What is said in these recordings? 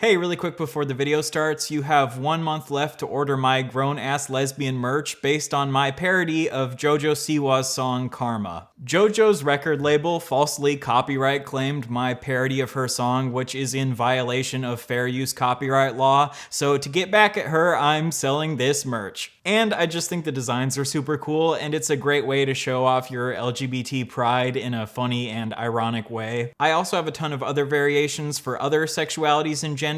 Hey, really quick before the video starts, you have 1 month left to order my grown-ass lesbian merch based on my parody of JoJo Siwa's song Karma. JoJo's record label falsely copyright claimed my parody of her song, which is in violation of fair use copyright law, so to get back at her, I'm selling this merch. And I just think the designs are super cool, and it's a great way to show off your LGBT pride in a funny and ironic way. I also have a ton of other variations for other sexualities and genders.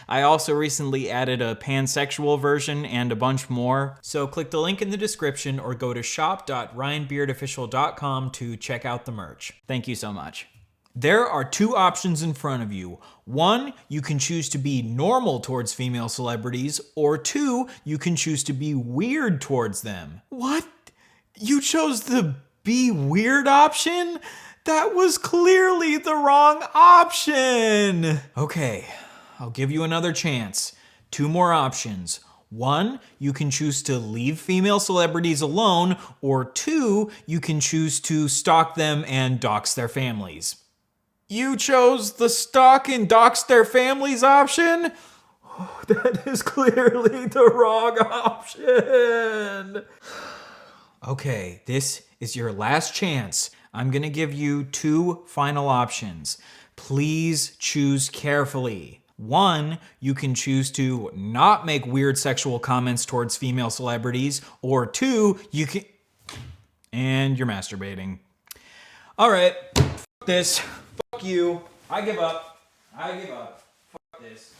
I also recently added a pansexual version and a bunch more. So click the link in the description or go to shop.ryanbeardofficial.com to check out the merch. Thank you so much. There are two options in front of you. One, you can choose to be normal towards female celebrities, or two, you can choose to be weird towards them. What? You chose the be weird option? That was clearly the wrong option. Okay, I'll give you another chance. Two more options. One, you can choose to leave female celebrities alone, or two, you can choose to stalk them and dox their families. You chose the stalk and dox their families option? Oh, that is clearly the wrong option. Okay, this is your last chance. I'm gonna give you two final options. Please choose carefully. One, you can choose to not make weird sexual comments towards female celebrities, or two, you can... And you're masturbating. All right, fuck this. Fuck you. I give up. I give up. Fuck this.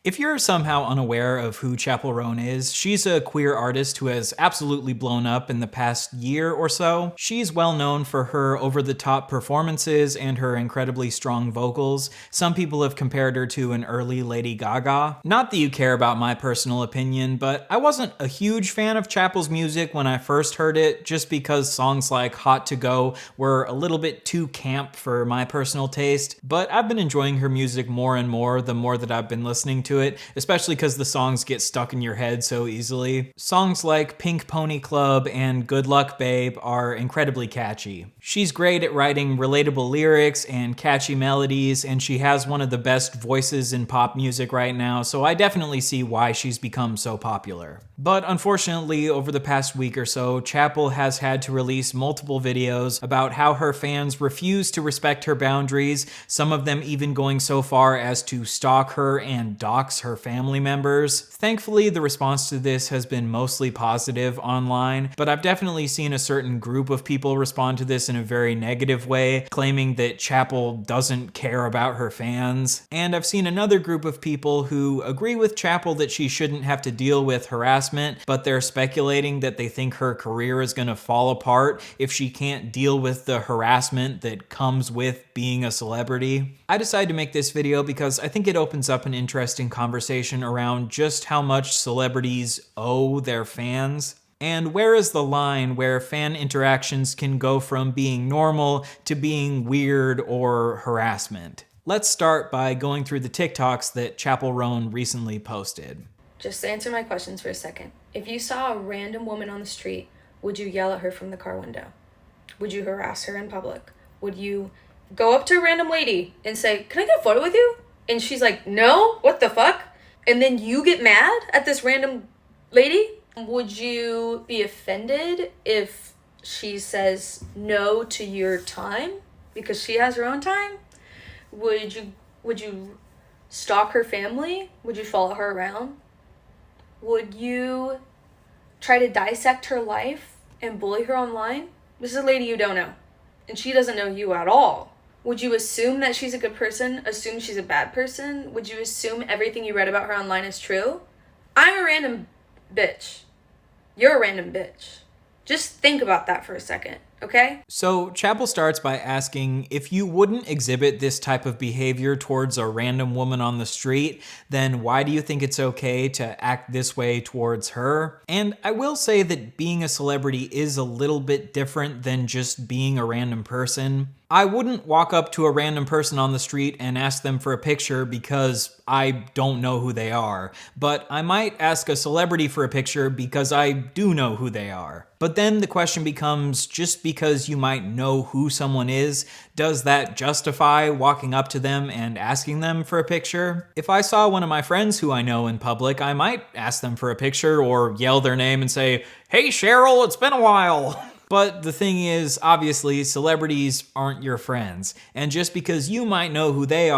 If you're somehow unaware of who Chappell Roan is, she's a queer artist who has absolutely blown up in the past year or so. She's well known for her over-the-top performances and her incredibly strong vocals. Some people have compared her to an early Lady Gaga. Not that you care about my personal opinion, but I wasn't a huge fan of Chappell's music when I first heard it, just because songs like Hot to Go were a little bit too camp for my personal taste. But I've been enjoying her music more and more the more that I've been listening to it, especially because the songs get stuck in your head so easily. Songs like Pink Pony Club and Good Luck Babe are incredibly catchy. She's great at writing relatable lyrics and catchy melodies, and she has one of the best voices in pop music right now, so I definitely see why she's become so popular. But unfortunately, over the past week or so, Chappell has had to release multiple videos about how her fans refuse to respect her boundaries, some of them even going so far as to stalk her and dox her family members. Thankfully, the response to this has been mostly positive online, but I've definitely seen a certain group of people respond to this in a very negative way, claiming that Chappell doesn't care about her fans. And I've seen another group of people who agree with Chappell that she shouldn't have to deal with harassment, but they're speculating that they think her career is gonna fall apart if she can't deal with the harassment that comes with being a celebrity. I decided to make this video because I think it opens up an interesting conversation around just how much celebrities owe their fans. And where is the line where fan interactions can go from being normal to being weird or harassment? Let's start by going through the TikToks that Chappell Roan recently posted. Just answer my questions for a second. If you saw a random woman on the street, would you yell at her from the car window? Would you harass her in public? Would you go up to a random lady and say, "Can I get a photo with you?" And she's like, "No, what the fuck?" And then you get mad at this random lady? Would you be offended if she says no to your time because she has her own time? Would you stalk her family? Would you follow her around? Would you try to dissect her life and bully her online? This is a lady you don't know, and she doesn't know you at all. Would you assume that she's a good person? Assume she's a bad person? Would you assume everything you read about her online is true? I'm a random bitch. You're a random bitch. Just think about that for a second, okay? So Chappell starts by asking, if you wouldn't exhibit this type of behavior towards a random woman on the street, then why do you think it's okay to act this way towards her? And I will say that being a celebrity is a little bit different than just being a random person. I wouldn't walk up to a random person on the street and ask them for a picture because I don't know who they are, but I might ask a celebrity for a picture because I do know who they are. But then the question becomes, just because you might know who someone is, does that justify walking up to them and asking them for a picture? If I saw one of my friends who I know in public, I might ask them for a picture or yell their name and say, "Hey Cheryl, it's been a while." But the thing is, obviously, celebrities aren't your friends. And just because you might know who they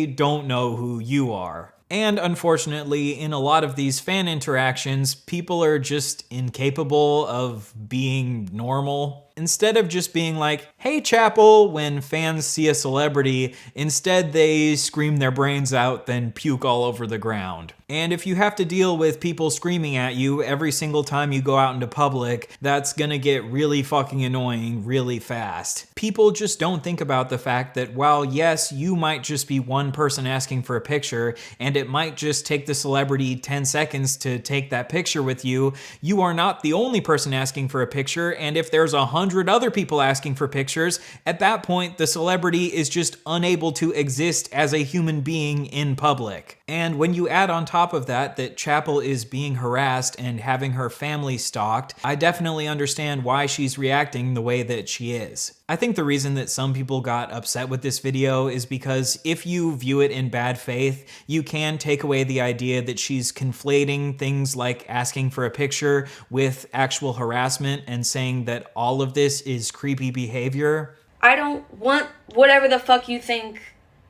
don't know who you are. And unfortunately, in a lot of these fan interactions, people are just incapable of being normal. Instead of just being like, "Hey Chappell," when fans see a celebrity, instead they scream their brains out, then puke all over the ground. And if you have to deal with people screaming at you every single time you go out into public, that's gonna get really fucking annoying really fast. People just don't think about the fact that while yes, you might just be one person asking for a picture, and it might just take the celebrity 10 seconds to take that picture with you, you are not the only person asking for a picture, and if there's 100 other people asking for pictures, at that point the celebrity is just unable to exist as a human being in public. And when you add on top of that Chappell is being harassed and having her family stalked, I definitely understand why she's reacting the way that she is. I think the reason that some people got upset with this video is because if you view it in bad faith, you can take away the idea that she's conflating things like asking for a picture with actual harassment and saying that all of this is creepy behavior. I don't want whatever the fuck you think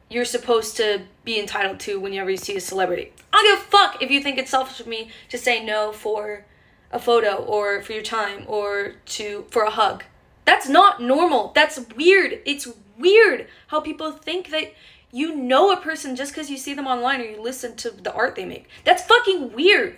you're supposed to be entitled to whenever you see a celebrity. I don't give a fuck if you think it's selfish of me to say no for a photo or for your time or for a hug. That's not normal. That's weird. It's weird how people think that you know a person just because you see them online or you listen to the art they make. That's fucking weird.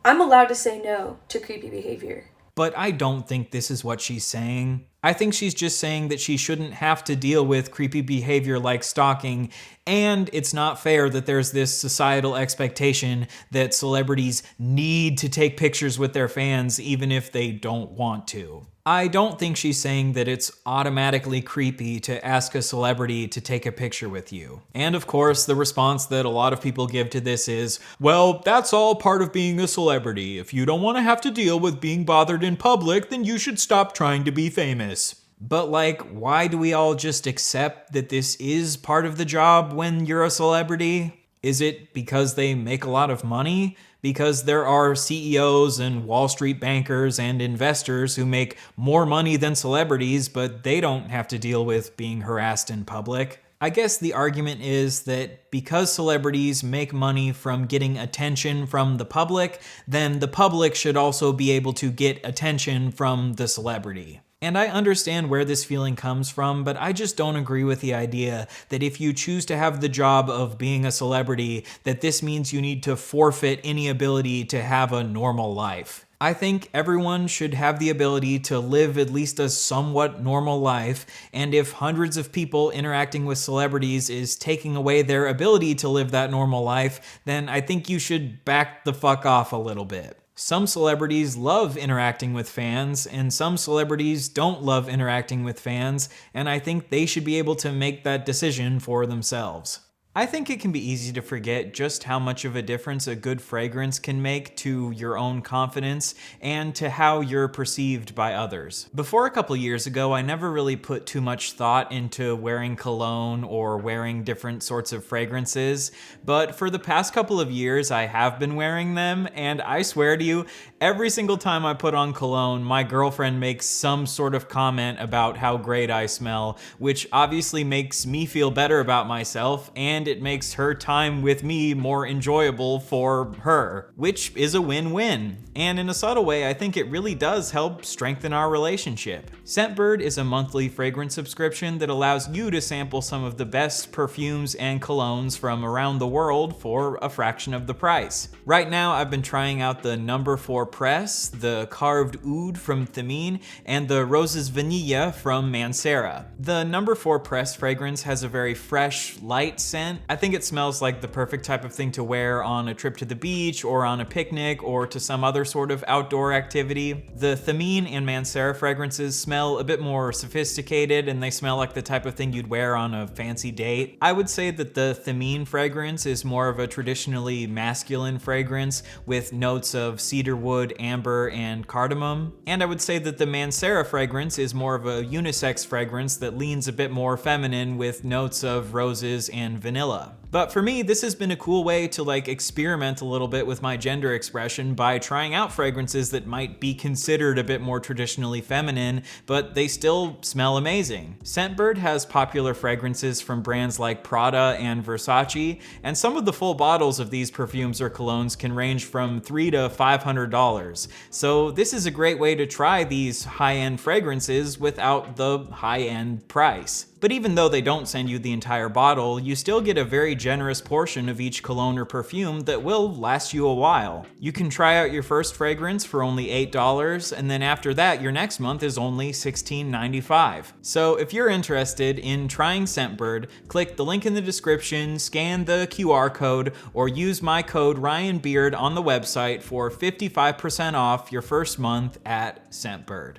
I'm allowed to say no to creepy behavior. But I don't think this is what she's saying. I think she's just saying that she shouldn't have to deal with creepy behavior like stalking, and it's not fair that there's this societal expectation that celebrities need to take pictures with their fans even if they don't want to. I don't think she's saying that it's automatically creepy to ask a celebrity to take a picture with you. And of course, the response that a lot of people give to this is, well, that's all part of being a celebrity. If you don't want to have to deal with being bothered in public, then you should stop trying to be famous. But like, why do we all just accept that this is part of the job when you're a celebrity? Is it because they make a lot of money? Because there are CEOs and Wall Street bankers and investors who make more money than celebrities, but they don't have to deal with being harassed in public. I guess the argument is that because celebrities make money from getting attention from the public, then the public should also be able to get attention from the celebrity. And I understand where this feeling comes from, but I just don't agree with the idea that if you choose to have the job of being a celebrity, that this means you need to forfeit any ability to have a normal life. I think everyone should have the ability to live at least a somewhat normal life, and if hundreds of people interacting with celebrities is taking away their ability to live that normal life, then I think you should back the fuck off a little bit. Some celebrities love interacting with fans, and some celebrities don't love interacting with fans, and I think they should be able to make that decision for themselves. I think it can be easy to forget just how much of a difference a good fragrance can make to your own confidence and to how you're perceived by others. Before a couple years ago, I never really put too much thought into wearing cologne or wearing different sorts of fragrances, but for the past couple of years, I have been wearing them, and I swear to you, every single time I put on cologne, my girlfriend makes some sort of comment about how great I smell, which obviously makes me feel better about myself, and it makes her time with me more enjoyable for her, which is a win-win. And in a subtle way, I think it really does help strengthen our relationship. Scentbird is a monthly fragrance subscription that allows you to sample some of the best perfumes and colognes from around the world for a fraction of the price. Right now, I've been trying out the No. 4 Press, the Carved Oud from Thameen, and the Roses Vanilla from Mancera. The No. 4 Press fragrance has a very fresh, light scent, second. I think it smells like the perfect type of thing to wear on a trip to the beach or on a picnic or to some other sort of outdoor activity. The Thameen and Mancera fragrances smell a bit more sophisticated, and they smell like the type of thing you'd wear on a fancy date. I would say that the Thameen fragrance is more of a traditionally masculine fragrance with notes of cedarwood, amber, and cardamom. And I would say that the Mancera fragrance is more of a unisex fragrance that leans a bit more feminine with notes of roses and vanilla. But for me, this has been a cool way to experiment a little bit with my gender expression by trying out fragrances that might be considered a bit more traditionally feminine, but they still smell amazing. Scentbird has popular fragrances from brands like Prada and Versace, and some of the full bottles of these perfumes or colognes can range from $300 to $500. So this is a great way to try these high-end fragrances without the high-end price. But even though they don't send you the entire bottle, you still get a very generous portion of each cologne or perfume that will last you a while. You can try out your first fragrance for only $8, and then after that, your next month is only $16.95. So if you're interested in trying Scentbird, click the link in the description, scan the QR code, or use my code RyanBeard on the website for 55% off your first month at Scentbird.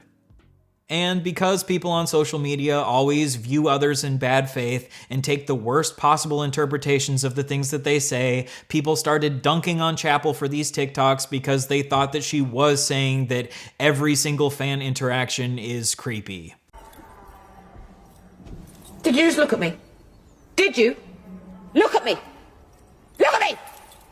And because people on social media always view others in bad faith and take the worst possible interpretations of the things that they say, people started dunking on Chappell for these TikToks because they thought that she was saying that every single fan interaction is creepy. Did you just look at me? Did you? Look at me! Look at me!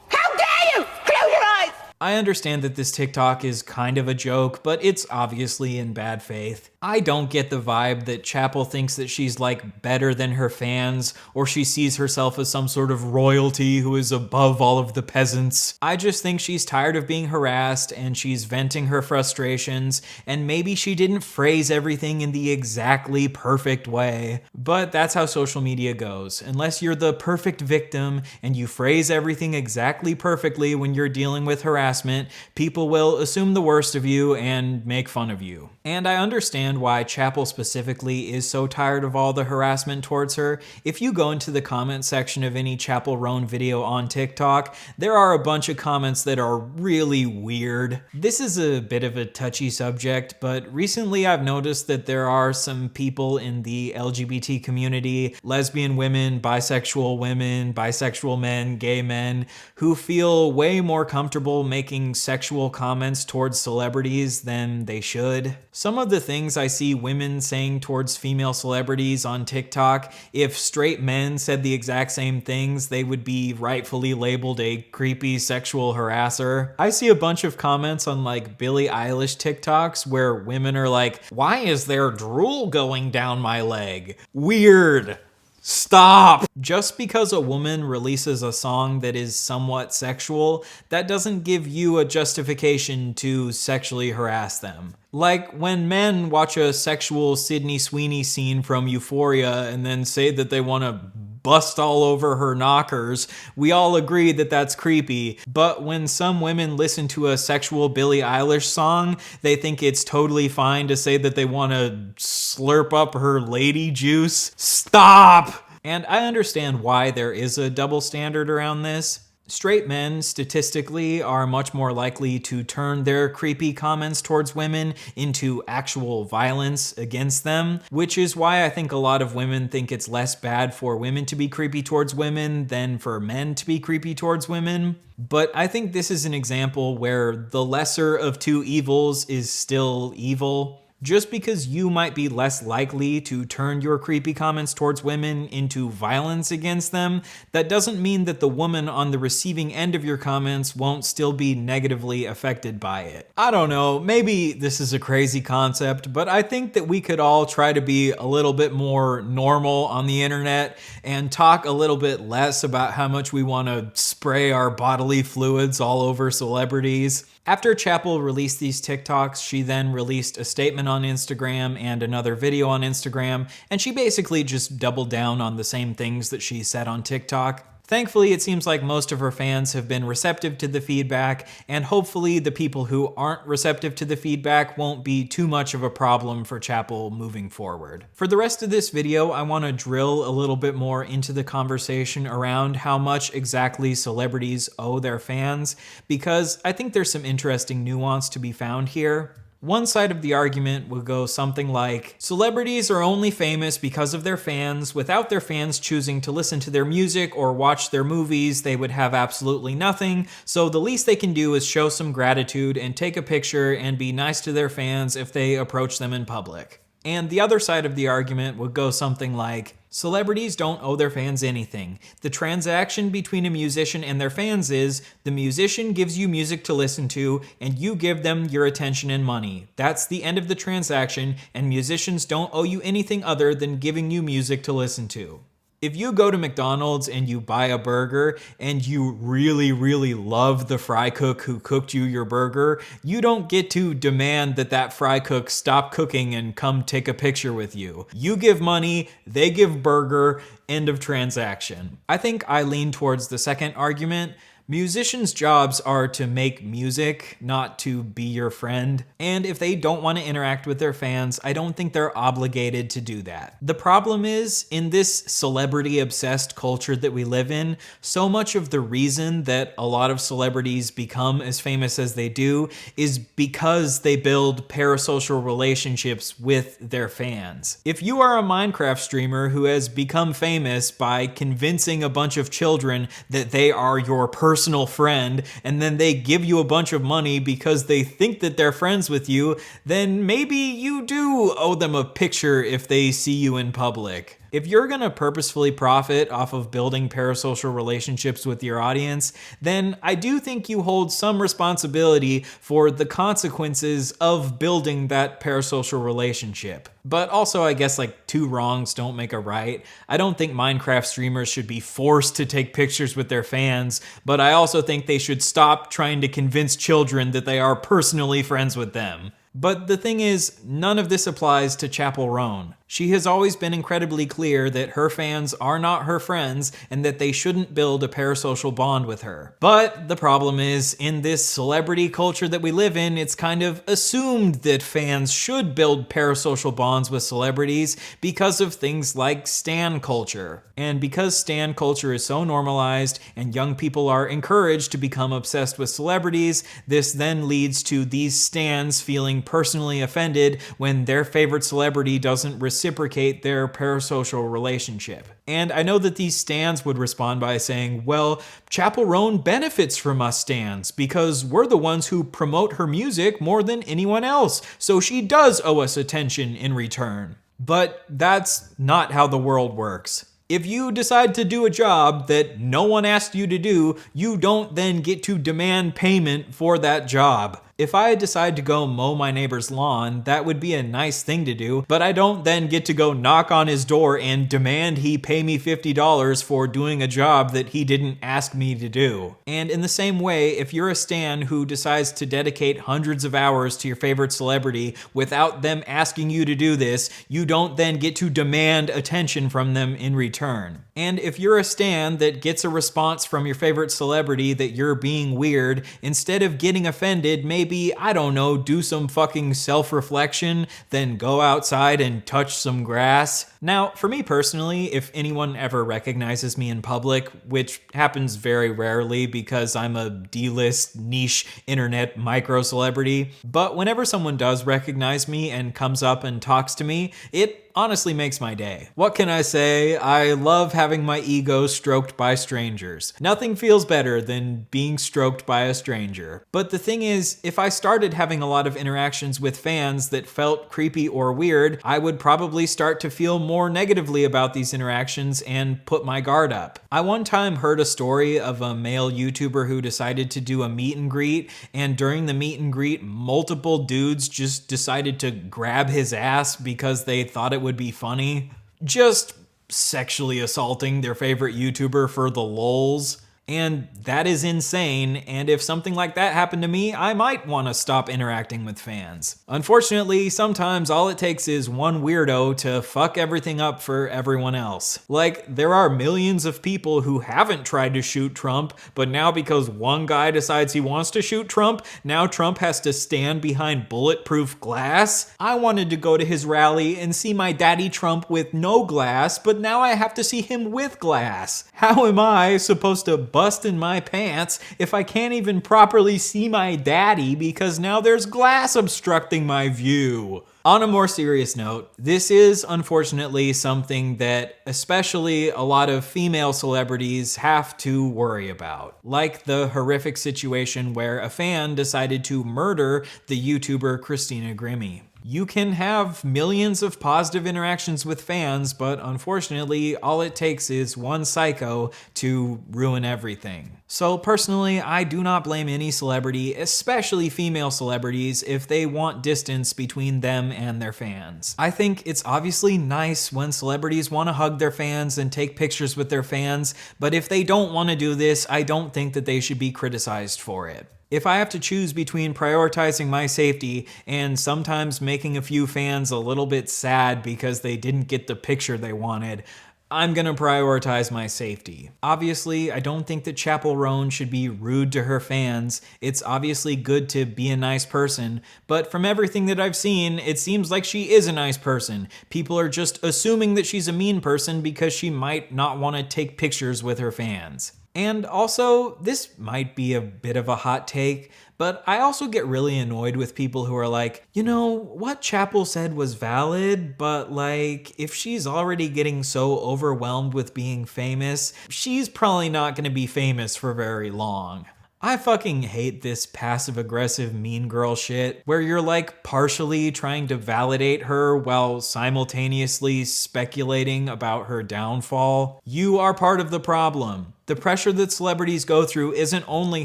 How dare you! Close your eyes! I understand that this TikTok is kind of a joke, but it's obviously in bad faith. I don't get the vibe that Chappell thinks that she's better than her fans, or she sees herself as some sort of royalty who is above all of the peasants. I just think she's tired of being harassed and she's venting her frustrations, and maybe she didn't phrase everything in the exactly perfect way. But that's how social media goes. Unless you're the perfect victim and you phrase everything exactly perfectly when you're dealing with harassment, people will assume the worst of you and make fun of you. And I understand why Chappell specifically is so tired of all the harassment towards her. If you go into the comment section of any Chappell Roan video on TikTok, there are a bunch of comments that are really weird. This is a bit of a touchy subject, but recently I've noticed that there are some people in the LGBT community, lesbian women, bisexual men, gay men, who feel way more comfortable making sexual comments towards celebrities than they should. Some of the things I see women saying towards female celebrities on TikTok, if straight men said the exact same things, they would be rightfully labeled a creepy sexual harasser. I see a bunch of comments on Billie Eilish TikToks where women are like, "Why is there drool going down my leg? Weird. Stop!" Just because a woman releases a song that is somewhat sexual, that doesn't give you a justification to sexually harass them. Like when men watch a sexual Sydney Sweeney scene from Euphoria and then say that they want to bust all over her knockers, we all agree that that's creepy. But when some women listen to a sexual Billie Eilish song, they think it's totally fine to say that they want to slurp up her lady juice. Stop! And I understand why there is a double standard around this. Straight men, statistically, are much more likely to turn their creepy comments towards women into actual violence against them, which is why I think a lot of women think it's less bad for women to be creepy towards women than for men to be creepy towards women. But I think this is an example where the lesser of two evils is still evil. Just because you might be less likely to turn your creepy comments towards women into violence against them, that doesn't mean that the woman on the receiving end of your comments won't still be negatively affected by it. I don't know, maybe this is a crazy concept, but I think that we could all try to be a little bit more normal on the internet and talk a little bit less about how much we want to spray our bodily fluids all over celebrities. After Chappell released these TikToks, she then released a statement on Instagram and another video on Instagram, and she basically just doubled down on the same things that she said on TikTok. Thankfully, it seems like most of her fans have been receptive to the feedback, and hopefully the people who aren't receptive to the feedback won't be too much of a problem for Chappell moving forward. For the rest of this video, I want to drill a little bit more into the conversation around how much exactly celebrities owe their fans, because I think there's some interesting nuance to be found here. One side of the argument would go something like, celebrities are only famous because of their fans. Without their fans choosing to listen to their music or watch their movies, they would have absolutely nothing. So the least they can do is show some gratitude and take a picture and be nice to their fans if they approach them in public. And the other side of the argument would go something like, celebrities don't owe their fans anything. The transaction between a musician and their fans is, the musician gives you music to listen to, and you give them your attention and money. That's the end of the transaction, and musicians don't owe you anything other than giving you music to listen to. If you go to McDonald's and you buy a burger and you really, really love the fry cook who cooked you your burger, you don't get to demand that that fry cook stop cooking and come take a picture with you. You give money, they give burger, end of transaction. I think I lean towards the second argument. Musicians' jobs are to make music, not to be your friend. And if they don't want to interact with their fans, I don't think they're obligated to do that. The problem is, in this celebrity-obsessed culture that we live in, so much of the reason that a lot of celebrities become as famous as they do is because they build parasocial relationships with their fans. If you are a Minecraft streamer who has become famous by convincing a bunch of children that they are your personal friend, and then they give you a bunch of money because they think that they're friends with you, then maybe you do owe them a picture if they see you in public. If you're gonna purposefully profit off of building parasocial relationships with your audience, then I do think you hold some responsibility for the consequences of building that parasocial relationship. But also, I guess, like, two wrongs don't make a right. I don't think Minecraft streamers should be forced to take pictures with their fans, but I also think they should stop trying to convince children that they are personally friends with them. But the thing is, none of this applies to Chappell Roan. She has always been incredibly clear that her fans are not her friends and that they shouldn't build a parasocial bond with her. But the problem is, in this celebrity culture that we live in, it's kind of assumed that fans should build parasocial bonds with celebrities because of things like stan culture. And because stan culture is so normalized and young people are encouraged to become obsessed with celebrities, this then leads to these stans feeling personally offended when their favorite celebrity doesn't reciprocate their parasocial relationship. And I know that these stans would respond by saying, well, Chappell Roan benefits from us stans because we're the ones who promote her music more than anyone else, so she does owe us attention in return. But that's not how the world works. If you decide to do a job that no one asked you to do, you don't then get to demand payment for that job. If I decide to go mow my neighbor's lawn, that would be a nice thing to do, but I don't then get to go knock on his door and demand he pay me $50 for doing a job that he didn't ask me to do. And in the same way, if you're a stan who decides to dedicate hundreds of hours to your favorite celebrity without them asking you to do this, you don't then get to demand attention from them in return. And if you're a stan that gets a response from your favorite celebrity that you're being weird, instead of getting offended, maybe, I don't know, do some fucking self-reflection, then go outside and touch some grass. Now, for me personally, if anyone ever recognizes me in public, which happens very rarely because I'm a D-list niche internet micro celebrity, but whenever someone does recognize me and comes up and talks to me, it honestly makes my day. What can I say? I love having my ego stroked by strangers. Nothing feels better than being stroked by a stranger. But the thing is, if I started having a lot of interactions with fans that felt creepy or weird, I would probably start to feel more negatively about these interactions and put my guard up. I one time heard a story of a male YouTuber who decided to do a meet and greet, and during the meet and greet, multiple dudes just decided to grab his ass because they thought it would be funny. Just sexually assaulting their favorite YouTuber for the lols. And that is insane, and if something like that happened to me, I might want to stop interacting with fans. Unfortunately, sometimes all it takes is one weirdo to fuck everything up for everyone else. Like, there are millions of people who haven't tried to shoot Trump, but now because one guy decides he wants to shoot Trump, now Trump has to stand behind bulletproof glass. I wanted to go to his rally and see my daddy Trump with no glass, but now I have to see him with glass. How am I supposed to bust in my pants if I can't even properly see my daddy because now there's glass obstructing my view? On a more serious note, this is unfortunately something that especially a lot of female celebrities have to worry about. Like the horrific situation where a fan decided to murder the YouTuber Christina Grimmie. You can have millions of positive interactions with fans, but unfortunately, all it takes is one psycho to ruin everything. So personally, I do not blame any celebrity, especially female celebrities, if they want distance between them and their fans. I think it's obviously nice when celebrities want to hug their fans and take pictures with their fans, but if they don't want to do this, I don't think that they should be criticized for it. If I have to choose between prioritizing my safety and sometimes making a few fans a little bit sad because they didn't get the picture they wanted, I'm gonna prioritize my safety. Obviously, I don't think that Chappell Roan should be rude to her fans. It's obviously good to be a nice person, but from everything that I've seen, it seems like she is a nice person. People are just assuming that she's a mean person because she might not want to take pictures with her fans. And also, this might be a bit of a hot take, but I also get really annoyed with people who are like, you know, what Chappell said was valid, but like, if she's already getting so overwhelmed with being famous, she's probably not gonna be famous for very long. I fucking hate this passive-aggressive mean girl shit, where you're like partially trying to validate her while simultaneously speculating about her downfall. You are part of the problem. The pressure that celebrities go through isn't only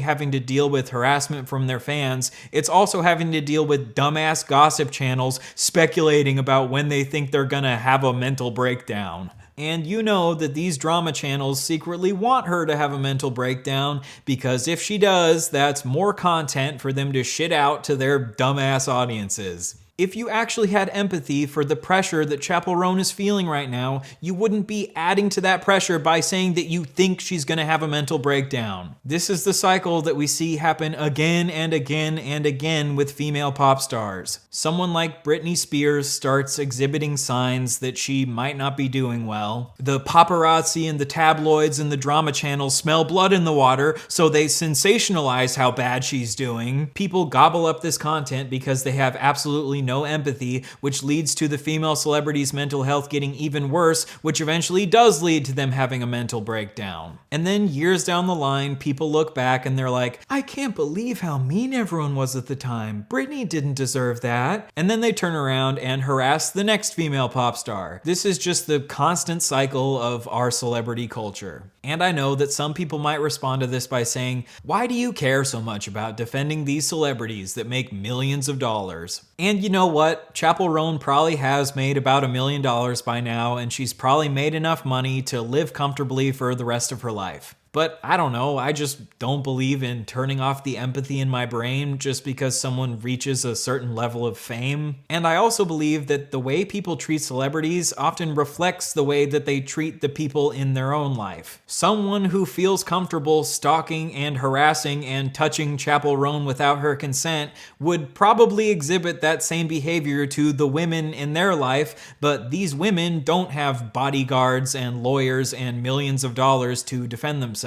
having to deal with harassment from their fans, it's also having to deal with dumbass gossip channels speculating about when they think they're gonna have a mental breakdown. And you know that these drama channels secretly want her to have a mental breakdown because if she does, that's more content for them to shit out to their dumbass audiences. If you actually had empathy for the pressure that Chappell Roan is feeling right now, you wouldn't be adding to that pressure by saying that you think she's gonna have a mental breakdown. This is the cycle that we see happen again and again and again with female pop stars. Someone like Britney Spears starts exhibiting signs that she might not be doing well. The paparazzi and the tabloids and the drama channels smell blood in the water, so they sensationalize how bad she's doing. People gobble up this content because they have absolutely no empathy, which leads to the female celebrity's mental health getting even worse, which eventually does lead to them having a mental breakdown. And then years down the line, people look back and they're like, I can't believe how mean everyone was at the time. Britney didn't deserve that. And then they turn around and harass the next female pop star. This is just the constant cycle of our celebrity culture. And I know that some people might respond to this by saying, why do you care so much about defending these celebrities that make millions of dollars? And you know what? Chappell Roan probably has made about $1 million by now, and she's probably made enough money to live comfortably for the rest of her life. But I don't know, I just don't believe in turning off the empathy in my brain just because someone reaches a certain level of fame. And I also believe that the way people treat celebrities often reflects the way that they treat the people in their own life. Someone who feels comfortable stalking and harassing and touching Chappell Roan without her consent would probably exhibit that same behavior to the women in their life, but these women don't have bodyguards and lawyers and millions of dollars to defend themselves.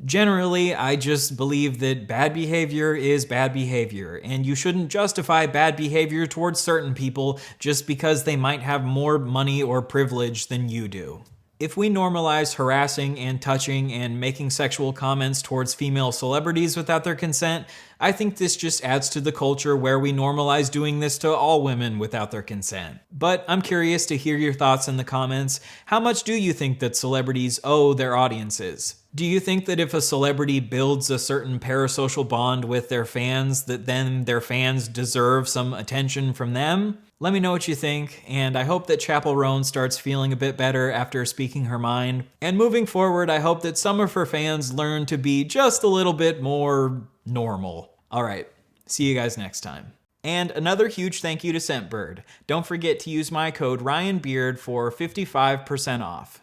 Generally, I just believe that bad behavior is bad behavior, and you shouldn't justify bad behavior towards certain people just because they might have more money or privilege than you do. If we normalize harassing and touching and making sexual comments towards female celebrities without their consent, I think this just adds to the culture where we normalize doing this to all women without their consent. But I'm curious to hear your thoughts in the comments. How much do you think that celebrities owe their audiences? Do you think that if a celebrity builds a certain parasocial bond with their fans, that then their fans deserve some attention from them? Let me know what you think, and I hope that Chappell Roan starts feeling a bit better after speaking her mind. And moving forward, I hope that some of her fans learn to be just a little bit more normal. All right, see you guys next time. And another huge thank you to Scentbird. Don't forget to use my code RyanBeard for 55% off.